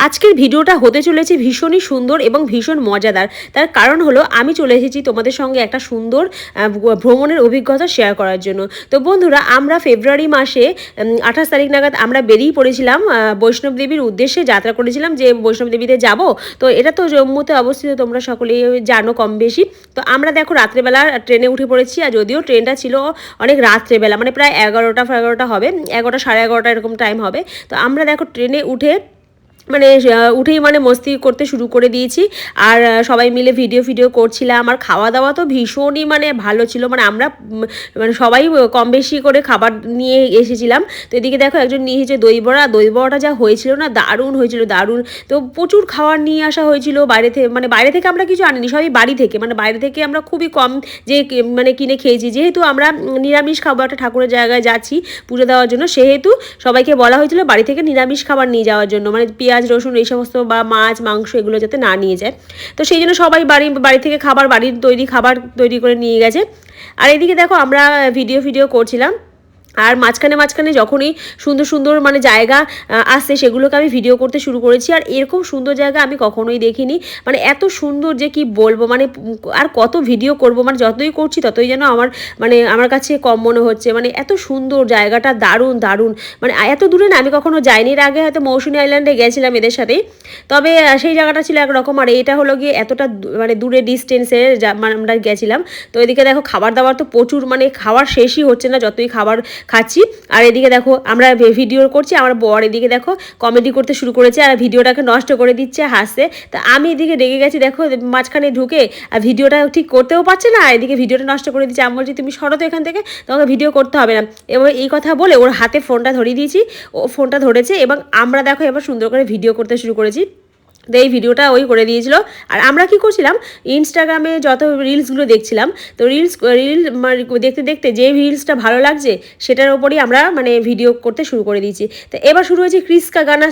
আজকের ভিডিওটা হতে চলেছে ভীষণই সুন্দর এবং ভীষণ মজাদার। তার কারণ হলো আমি চলে এসেছি তোমাদের সঙ্গে একটা সুন্দর ভ্রমণের অভিজ্ঞতা শেয়ার করার জন্য। তো বন্ধুরা, আমরা ফেব্রুয়ারি মাসে 28 তারিখ নাগাদ আমরা বেরিয়ে পড়েছিলাম বৈষ্ণব দেবীর উদ্দেশ্যে যাত্রা করেছিলাম যে বৈষ্ণব দেবীতে যাব। তো এটা তো জম্মুতে অবস্থিত, তোমরা সকলেই জানো কম বেশি। তো আমরা দেখো রাত্রেবেলা ট্রেনে উঠে পড়েছি, আর যদিও ট্রেনটা ছিল অনেক রাত্রেবেলা, মানে প্রায় 11টা হবে, 11টা সাড়ে 11টা এরকম টাইম হবে। তো আমরা দেখো ট্রেনে উঠেই মস্তি করতে শুরু করে দিয়েছি। আর সবাই মিলে ভিডিও করছিলাম। আর খাওয়া দাওয়া তো ভীষণই ভালো ছিল। আমরা সবাই কম বেশি করে খাবার নিয়ে এসেছিলাম। তো এদিকে দেখো একজন নিয়ে এসেছে দই বড়াটা যা হয়েছিল না, দারুণ হয়েছিল, দারুণ। তো প্রচুর খাবার নিয়ে আসা হয়েছিল বাইরে থেকে, বাইরে থেকে আমরা কিছু আনিনি, সবই বাড়ি থেকে, বাইরে থেকে আমরা খুবই কম যে কিনে খেয়েছি, যেহেতু আমরা নিরামিষ খাবার একটা ঠাকুরের জায়গায় যাচ্ছি পুজো দেওয়ার জন্য, সেহেতু সবাইকে বলা হয়েছিল বাড়ি থেকে নিরামিষ খাবার নিয়ে যাওয়ার জন্য, পেঁয়াজ রসুন এই সমস্ত বা মাছ মাংস এগুলো যাতে না নিয়ে যায়। তো সেই জন্য সবাই বাড়ি থেকে বাড়ির তৈরি খাবার তৈরি করে নিয়ে গেছে। আর এদিকে দেখো আমরা ভিডিও করছিলাম। আর মাঝখানে যখনই সুন্দর জায়গা আসছে সেগুলোকে আমি ভিডিও করতে শুরু করেছি। আর এরকম সুন্দর জায়গা আমি কখনোই দেখিনি, এত সুন্দর যে কি বলবো, আর কত ভিডিও করব, যতই করছি ততই যেন আমার কাছে কম মনে হচ্ছে। এত সুন্দর জায়গাটা, দারুণ দারুণ। এত দূরে না আমি কখনো যাইনি, এর আগে হয়তো মৌসুনি আইল্যান্ডে গেছিলাম এদের সাথেই, তবে সেই জায়গাটা ছিল একরকম। আর এটা হলো গিয়ে এতটা দূরে ডিস্টেন্সে আমরা গেছিলাম। তো এদিকে দেখো খাবার দাবার তো প্রচুর, খাবার শেষই হচ্ছে না যতই খাবার খাচ্ছি। আর এদিকে দেখো আমরা ভিডিও করছি, আমার বর এদিকে দেখো কমেডি করতে শুরু করেছে আর ভিডিওটাকে নষ্ট করে দিচ্ছে, হাসছে। তা আমি এদিকে রেগে গেছি, দেখো মাঝখানে ঢুকে আর ভিডিওটা ঠিক করতেও পারছে না, এদিকে ভিডিওটা নষ্ট করে দিচ্ছে। আমি বলছি তুমি সরো তো এখান থেকে, তোমাকে ভিডিও করতে হবে না। এবার এই কথা বলে ওর হাতে ফোনটা ধরিয়ে দিয়েছি, ও ফোনটা ধরেছে এবং আমরা দেখো এবার সুন্দর করে ভিডিও করতে শুরু করেছি। তো এই ভিডিওটা ওই করে দিয়েছিল। আর আমরা কি করছিলাম, ইনস্টাগ্রামে যত রিলসগুলো দেখছিলাম, তো রিল দেখতে দেখতে যে রিলসটা ভালো লাগছে সেটার ওপরই আমরা ভিডিও করতে শুরু করে দিয়েছি। তো এবার শুরু হয়েছে ক্রিসকা গানা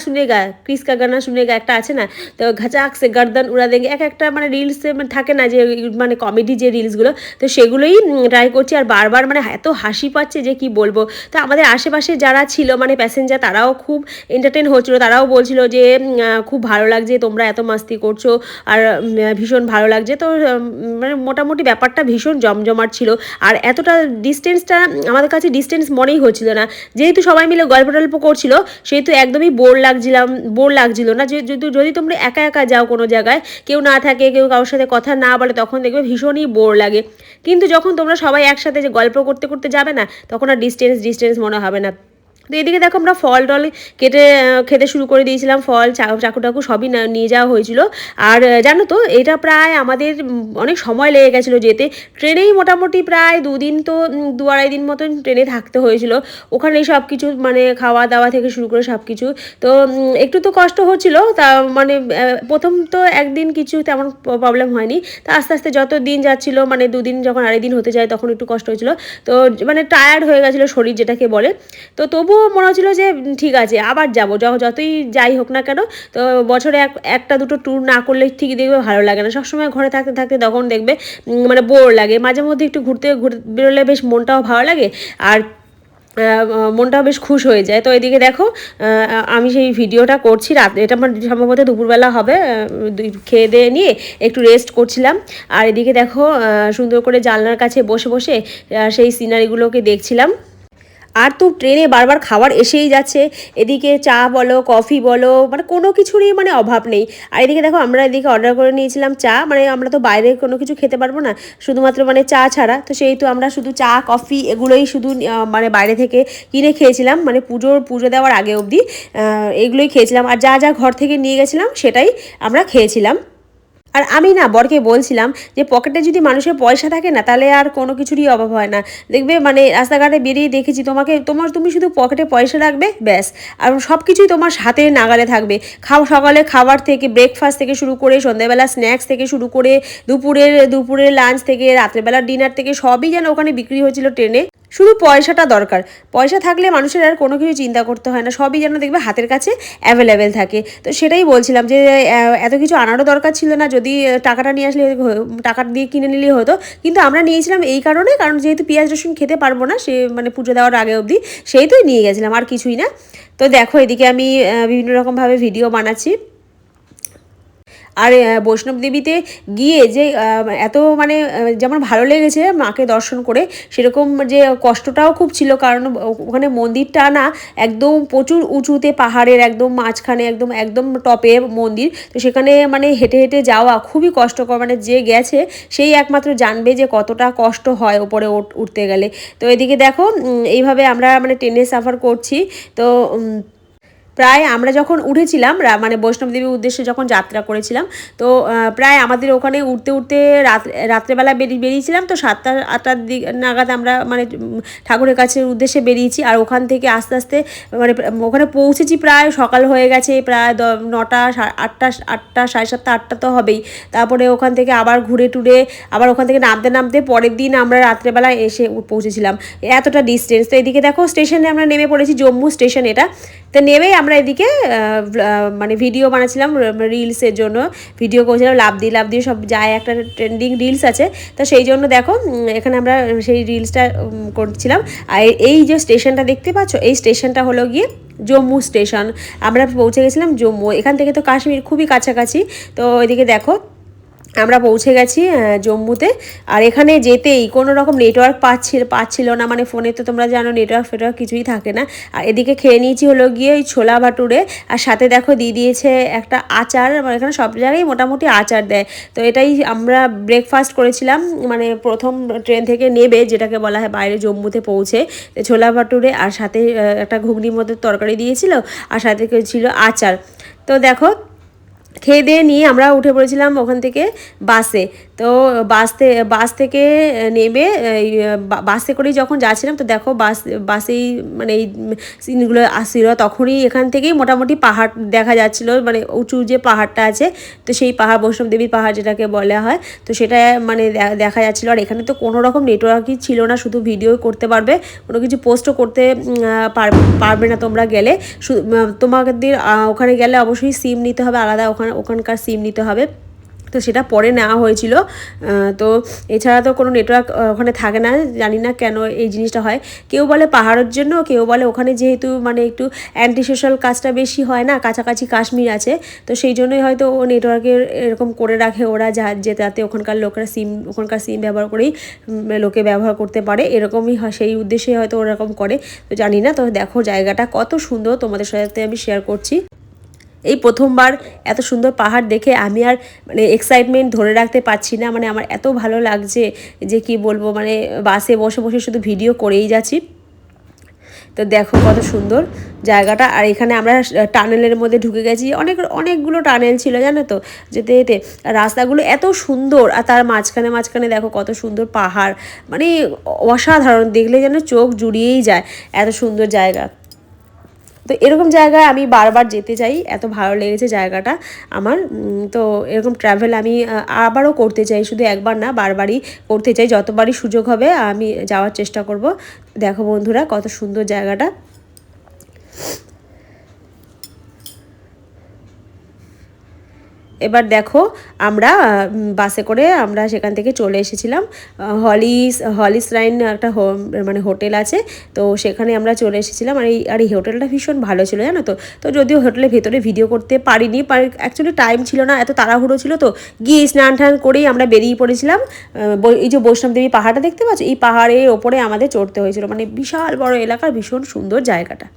শুনেগা একটা আছে না, তো ঘাচাক সে গর্দন উড়া দেঙ্গে, একটা রিলসে থাকে না যে কমেডি যে রিলসগুলো, তো সেগুলোই ট্রাই করছি। আর বারবার এত হাসি পাচ্ছে যে কি বলবো। তো আমাদের আশেপাশে যারা ছিল প্যাসেঞ্জার, তারাও খুব এন্টারটেন হচ্ছিলো, তারাও বলছিল যে খুব ভালো লাগছে, তোমরা এত মাস্তি করছো আর ভীষণ ভালো লাগছে। তো মোটামুটি ব্যাপারটা ভীষণ জমজমাট ছিল। আর এতটা ডিস্টেন্সটা আমাদের কাছে ডিস্টেন্স মনেই হচ্ছিল না, যেহেতু সবাই মিলে গল্প টল্প করছিল, সেহেতু একদমই বোর লাগছিল না। যদি তোমরা একা একা যাও কোনো জায়গায়, কেউ না থাকে, কেউ কারোর সাথে কথা না বলে, তখন দেখবে ভীষণই বোর লাগে। কিন্তু যখন তোমরা সবাই একসাথে যে গল্প করতে করতে যাবে না, তখন আর ডিস্টেন্স মনে হবে না। তো এদিকে দেখো আমরা ফল টল খেতে শুরু করে দিয়েছিলাম, ফল চাকু টাকু সবই নিয়ে যাওয়া হয়েছিল। আর জানো তো এটা প্রায় আমাদের অনেক সময় লেগে গেছিলো যেতে, ট্রেনেই মোটামুটি প্রায় 2 দিন, তো 2-2.5 দিন মতন ট্রেনে থাকতে হয়েছিল। ওখানেই সব কিছু খাওয়া দাওয়া থেকে শুরু করে সব কিছু। তো একটু তো কষ্ট হচ্ছিল, তা প্রথম তো একদিন কিছু তেমন প্রবলেম হয়নি, তা আস্তে আস্তে যত দিন যাচ্ছিল 2 দিন যখন আড়াই দিন হতে যায় তখন একটু কষ্ট হয়েছিল। তো টায়ার্ড হয়ে গেছিলো শরীর যেটাকে বলে। তো তবুও মনে হচ্ছিল যে ঠিক আছে আবার যাবো, যতই যাই হোক না কেন। তো বছরে একটা দুটো ট্যুর না করলে ঠিক দেখবে ভালো লাগে না, সবসময় ঘরে থাকতে থাকতে তখন দেখবে বোর লাগে। মাঝে মধ্যে একটু ঘুরতে বেরোলে বেশ মনটাও ভালো লাগে আর মনটাও বেশ খুশ হয়ে যায়। তো এদিকে দেখো আমি সেই ভিডিওটা করছি, রাত এটা সম্ভবত দুপুরবেলা হবে, খেয়ে দিয়ে নিয়ে একটু রেস্ট করছিলাম। আর এদিকে দেখো সুন্দর করে জানলার কাছে বসে বসে সেই সিনারিগুলোকে দেখছিলাম। আর তো ট্রেনে বারবার খাবার এসেই যাচ্ছে, এদিকে চা বলো কফি বলো, কোনো কিছুরই অভাব নেই। আর এদিকে দেখো আমরা এদিকে অর্ডার করে নিয়েছিলাম চা, আমরা তো বাইরে কোনো কিছু খেতে পারবো না শুধুমাত্র চা ছাড়া, তো সেই তো আমরা শুধু চা কফি এগুলোই শুধু বাইরে থেকে কিনে খেয়েছিলাম, পুজো দেওয়ার আগে অবধি এগুলোই খেয়েছিলাম। আর যা যা ঘর থেকে নিয়ে গেছিলাম সেটাই আমরা খেয়েছিলাম। আর আমি না বরকে বলছিলাম যে পকেটে যদি মানুষের পয়সা থাকে না, তাহলে আর কোনো কিছুরই অভাব হয় না। দেখবে রাস্তাঘাটে বেরিয়ে দেখেছি তুমি শুধু পকেটে পয়সা রাখবে ব্যাস, আর সব কিছুই তোমার হাতে নাগালে থাকবে। সকালে খাবার থেকে, ব্রেকফাস্ট থেকে শুরু করে, সন্ধ্যাবেলা স্ন্যাক্স থেকে শুরু করে, দুপুরের লাঞ্চ থেকে, রাত্রেবেলার ডিনার থেকে সবই যেন ওখানে বিক্রি হয়েছিল ট্রেনে। শুধু পয়সাটা দরকার, পয়সা থাকলে মানুষের আর কোনো কিছু চিন্তা করতে হয় না, সবই যেন দেখবে হাতের কাছে অ্যাভেলেবেল থাকে। তো সেটাই বলছিলাম যে এত কিছু আনারও দরকার ছিল না, যদি টাকাটা নিয়ে আসলে টাকা দিয়ে কিনে নিলেই হতো। কিন্তু আমরা নিয়েছিলাম এই কারণে, কারণ যেহেতু পেঁয়াজ রসুন খেতে পারবো না সে পুজো দেওয়ার আগে অবধি, সেই তোই নিয়ে গেছিলাম, আর কিছুই না। তো দেখো এদিকে আমি বিভিন্ন রকমভাবে ভিডিও বানাচ্ছি। আর বৈষ্ণব দেবীতে গিয়ে যে এত মানে যেমন ভালো লেগেছে মাকে দর্শন করে, সেরকম যে কষ্টটাও খুব ছিল, কারণ ওখানে মন্দিরটা না একদম প্রচুর উঁচুতে, পাহাড়ের একদম মাঝখানে, একদম একদম টপে মন্দির। তো সেখানে মানে হেঁটে হেঁটে যাওয়া খুবই কষ্টকর, মানে যে গেছে সেই একমাত্র জানবে যে কতটা কষ্ট হয় ওপরে উঠতে গেলে। তো এদিকে দেখো এইভাবে আমরা মানে ট্রেনে সাফার করছি। তো প্রায় আমরা যখন উঠেছিলাম মানে বৈষ্ণব দেবীর উদ্দেশ্যে যখন যাত্রা করেছিলাম, তো প্রায় আমাদের ওখানে উঠতে উঠতে রাত্রেবেলা বেরিয়েছিলাম, তো 7টা-8টার দিক নাগাদ আমরা মানে ঠাকুরের কাছে উদ্দেশ্যে বেরিয়েছি। আর ওখান থেকে আস্তে আস্তে মানে ওখানে পৌঁছেছি প্রায় সকাল হয়ে গেছে, প্রায় 9টা, 8টা, 8টা, 7:30, 8টা তো হবেই। তারপরে ওখান থেকে আবার ঘুরে টুরে আবার ওখান থেকে নামতে নামতে পরের দিন আমরা রাত্রেবেলা এসে পৌঁছেছিলাম, এতটা ডিস্টেন্স। তো এদিকে দেখো স্টেশনে আমরা নেমে পড়েছি, জম্মু স্টেশন এটা। তো নেমেই আমরা এদিকে মানে ভিডিও বানাচ্ছিলাম, রিলসের জন্য ভিডিও করছিলাম, লাভ দিয়ে সব যায়, একটা ট্রেন্ডিং রিলস আছে। তো সেই জন্য দেখো এখানে আমরা সেই রিলসটা করছিলাম। আর এই যে স্টেশনটা দেখতে পাচ্ছ, এই স্টেশনটা হলো গিয়ে জম্মু স্টেশন। আমরা পৌঁছে গেছিলাম জম্মু, এখান থেকে তো কাশ্মীর খুবই কাছাকাছি। তো এদিকে দেখো আমরা পৌঁছে গেছি জম্মুতে। আর এখানে যেতেই কোনো রকম নেটওয়ার্ক পাচ্ছিল না, মানে ফোনে তো তোমরা জানো নেটওয়ার্ক কিছুই থাকে না। আর এদিকে খেয়ে নিয়েছি হলো গিয়ে ওই ছোলা ভাটুরে, আর সাথে দেখো দিয়ে দিয়েছে একটা আচার, মানে এখানে সব জায়গায় মোটামুটি আচার দেয়। তো এটাই আমরা ব্রেকফাস্ট করেছিলাম, মানে প্রথম ট্রেন থেকে নেবে যেটাকে বলা হয় বাইরে জম্মুতে পৌঁছে। ছোলা ভাটুরে আর সাথে একটা ঘুগনির মধ্যে তরকারি দিয়েছিল, আর সাথে ছিল আচার। তো দেখো খেয়ে দিয়ে নিয়ে আমরা উঠে পড়েছিলাম ওখান থেকে বাসে। তো বাস থেকে নেমে বাসে করেই যখন যাচ্ছিলাম, তো দেখো বাসেই মানে এই সিনগুলো আসছিল, তখনই এখান থেকেই মোটামুটি পাহাড় দেখা যাচ্ছিলো, মানে উঁচু যে পাহাড়টা আছে, তো সেই পাহাড় বৈষ্ণব দেবীর পাহাড় যেটাকে বলা হয়, তো সেটা মানে দেখা যাচ্ছিলো। আর এখানে তো কোনো রকম নেটওয়ার্কই ছিল না, শুধু ভিডিও করতে পারবে, কোনো কিছু পোস্টও করতে পারবে না তোমরা গেলে। তোমাদের ওখানে গেলে অবশ্যই সিম নিতে হবে আলাদা, ওখানকার সিম নিতে হবে। তো সেটা পরে নেওয়া হয়েছিল। তো এছাড়া তো কোনো নেটওয়ার্ক ওখানে থাকে না, জানি না কেন এই জিনিসটা হয়। কেউ বলে পাহাড়ের জন্য, কেউ বলে ওখানে যেহেতু মানে একটু অ্যান্টি সোশ্যাল কাজটা বেশি হয় না, কাছাকাছি কাশ্মীর আছে, তো সেই জন্যই হয়তো ও নেটওয়ার্কের এরকম করে রাখে ওরা, যাতে ওখানকার সিম ব্যবহার করেই লোকে ব্যবহার করতে পারে, এরকমই হয়, সেই উদ্দেশ্যে হয়তো ওরকম করে। তো জানি না। তো দেখো জায়গাটা কত সুন্দর, তোমাদের সাথে আমি শেয়ার করছি। এই প্রথমবার এত সুন্দর পাহাড় দেখে আমি আর মানে এক্সাইটমেন্ট ধরে রাখতে পারছি না, মানে আমার এত ভালো লাগছে যে কি বলবো, মানে বাসে বসে বসে শুধু ভিডিও করেই যাচ্ছি। তো দেখো কত সুন্দর জায়গাটা। আর এখানে আমরা টানেলের মধ্যে ঢুকে গেছি, অনেকগুলো টানেল ছিল জানো তো, যেতে যেতে রাস্তাগুলো এত সুন্দর, আর তার মাঝখানে দেখো কত সুন্দর পাহাড়, মানে অসাধারণ, দেখলে যেন চোখ জুড়িয়েই যায়, এত সুন্দর জায়গা। তো এরকম জায়গায় আমি বারবার যেতে চাই, এত ভালো লেগেছে জায়গাটা আমার। তো এরকম ট্রাভেল আমি আবারও করতে চাই, শুধু একবার না, বারবারই করতে চাই, যতবারই সুযোগ হবে আমি যাওয়ার চেষ্টা করব। দেখো বন্ধুরা কত সুন্দর জায়গাটা। এবার দেখো আমরা বাসে করে আমরা সেখান থেকে চলে এসেছিলাম হলিস লাইন একটা মানে হোটেল আছে, তো সেখানে আমরা চলে এসেছিলাম। আর এই হোটেলটা ভীষণ ভালো ছিল জানো তো। তো যদিও হোটেলের ভেতরে ভিডিও করতে পারিনি, অ্যাকচুয়ালি টাইম ছিল না, এত তাড়াহুড়ো ছিল, তো গিয়ে স্নান টান করেই আমরা বেরিয়ে পড়েছিলাম। এই যে বৈষ্ণব দেবী পাহাড়টা দেখতে পাচ্ছ, এই পাহাড়ের ওপরে আমাদের চড়তে হয়েছিল, মানে বিশাল বড় এলাকার ভীষণ সুন্দর জায়গাটা।